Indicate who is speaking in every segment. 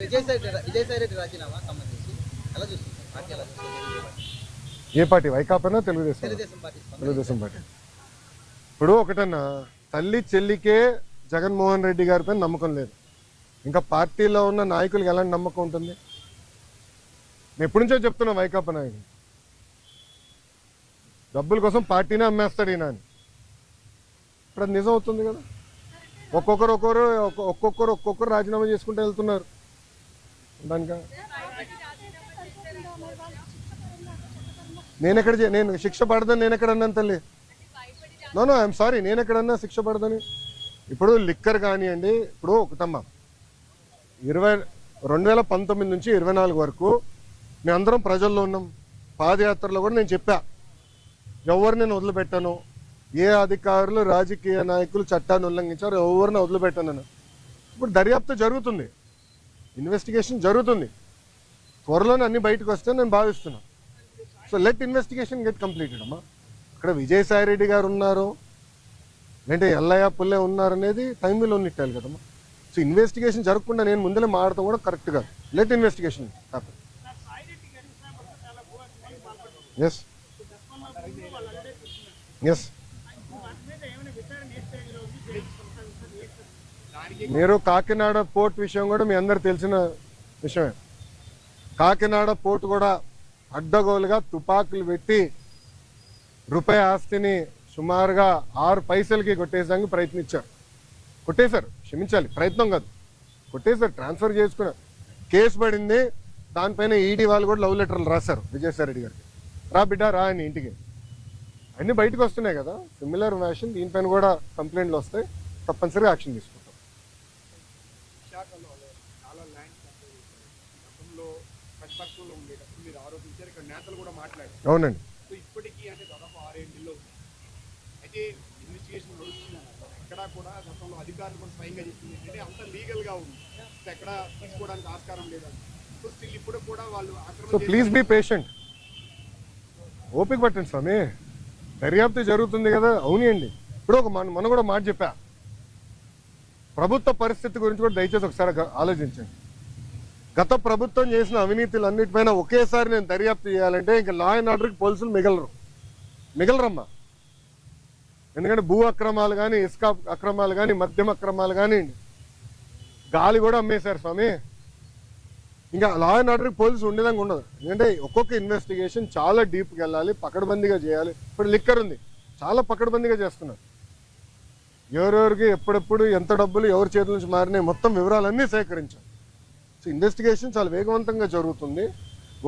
Speaker 1: విజయసాయి రెడ్డి రాజీనామా సంబంధించి ఎలా చూస్తుంది పార్టీ ఎలా చూస్తుంది?
Speaker 2: ఏ పార్టీ? వైకాపానా తెలుగుదేశం?
Speaker 1: తెలుగుదేశం
Speaker 2: పార్టీ. ఇప్పుడు ఒకటన్నా, తల్లి చెల్లికే జగన్మోహన్ రెడ్డి గారిపై నమ్మకం లేదు, ఇంకా పార్టీలో ఉన్న నాయకులకు ఎలాంటి నమ్మకం ఉంటుంది? నేను ఎప్పటి నుంచో చెప్తున్నా, వైకాపా నాయకులు డబ్బుల కోసం పార్టీనే అమ్మేస్తాడు ఈయన అని. ఇప్పుడు అది నిజం అవుతుంది కదా. ఒక్కొక్కరు రాజీనామా చేసుకుంటూ వెళ్తున్నారు. దానిక నేను శిక్ష పడదని నేను ఎక్కడ అన్నాను తల్లి? నో ఐఎమ్ సారీ, నేను ఎక్కడన్నా శిక్ష పడదని? ఇప్పుడు లిక్కర్ కానివ్వండి, ఇప్పుడు ఒకటమ్మా 2019 నుంచి 24 వరకు మేము అందరం ప్రజల్లో ఉన్నాం. పాదయాత్రలో కూడా నేను చెప్పా, ఎవరిని నేను వదిలిపెట్టాను, ఏ అధికారులు రాజకీయ నాయకులు చట్టాన్ని ఉల్లంఘించారు ఎవరిని వదిలిపెట్టాను. ఇప్పుడు దర్యాప్తు జరుగుతుంది, ఇన్వెస్టిగేషన్ జరుగుతుంది, త్వరలోనే అన్ని బయటకు వస్తే నేను భావిస్తున్నాను. So let investigation get completed అమ్మా. ఇక్కడ విజయసాయి రెడ్డి గారు ఉన్నారు, లేదంటే ఎల్లయ్య పుల్లే ఉన్నారు అనేది టైంలో ఉన్నట్టాలి కదమ్మా. సో ఇన్వెస్టిగేషన్ జరగకుండా నేను ముందరే మాడతాం కూడా కరెక్ట్ కాదు. Let investigation happen. Yes yes మీరు కాకినాడ పోర్ట్ విషయం కూడా మీ అందరు తెలిసిన విషయమే. కాకినాడ పోర్ట్ కూడా అడ్డగోలుగా తుపాకులు పెట్టి రూపాయి ఆస్తిని సుమారుగా 6 పైసలకి కొట్టేసానికి ప్రయత్నించారు. కొట్టేశారు, క్షమించాలి, ప్రయత్నం కాదు, కొట్టేశారు, ట్రాన్స్ఫర్ చేసుకున్నారు. కేసు పడింది, దానిపైన ఈడీ వాళ్ళు కూడా లవ్ లెటర్లు రాశారు విజయసాయి రెడ్డి గారికి. రా బిడ్డ రా అని ఇంటికి. అన్నీ బయటకు వస్తున్నాయి కదా. సిమిలర్ వ్యాషన్ దీనిపైన కూడా కంప్లైంట్లు వస్తాయి, తప్పనిసరిగా యాక్షన్ తీసుకుంటాం. అవునండి. సో ప్లీజ్ బీ పేషెంట్, ఓపిక పట్టండి స్వామి, దర్యాప్తు జరుగుతుంది కదా. అవునండి. ఇప్పుడు మనం కూడా మాట చెప్పా, ప్రభుత్వ పరిస్థితి గురించి కూడా దయచేసి ఒకసారి ఆలోచించండి. గత ప్రభుత్వం చేసిన అవినీతులన్నిటిపైన ఒకేసారి నేను దర్యాప్తు చేయాలంటే ఇంకా లా అండ్ ఆర్డర్కి పోలీసులు మిగలరమ్మా. ఎందుకంటే భూ అక్రమాలు కానీ, ఇసుక అక్రమాలు కానీ, మద్యం అక్రమాలు కానీ, గాలి కూడా అమ్మేశారు స్వామి. ఇంకా లా అండ్ ఆర్డర్కి పోలీసు ఉండేదాకా ఉండదు. ఎందుకంటే ఒక్కొక్క ఇన్వెస్టిగేషన్ చాలా డీప్కి వెళ్ళాలి, పకడ్బందీగా చేయాలి. ఇప్పుడు లిక్కర్ ఉంది, చాలా పకడ్బందీగా చేస్తున్నారు. ఎవరెవరికి ఎప్పుడెప్పుడు ఎంత డబ్బులు ఎవరి చేతుల నుంచి మారినాయి మొత్తం వివరాలన్నీ సేకరించాలి. సో ఇన్వెస్టిగేషన్ చాలా వేగవంతంగా జరుగుతుంది.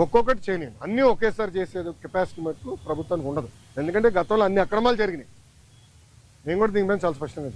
Speaker 2: ఒక్కొక్కటి చేయలేను, అన్నీ ఒకేసారి చేసేది కెపాసిటీ మటుకు ప్రభుత్వానికి ఉండదు. ఎందుకంటే గతంలో అన్ని అక్రమాలు జరిగినాయి. నేను కూడా దీనిపైన చాలా స్పష్టంగా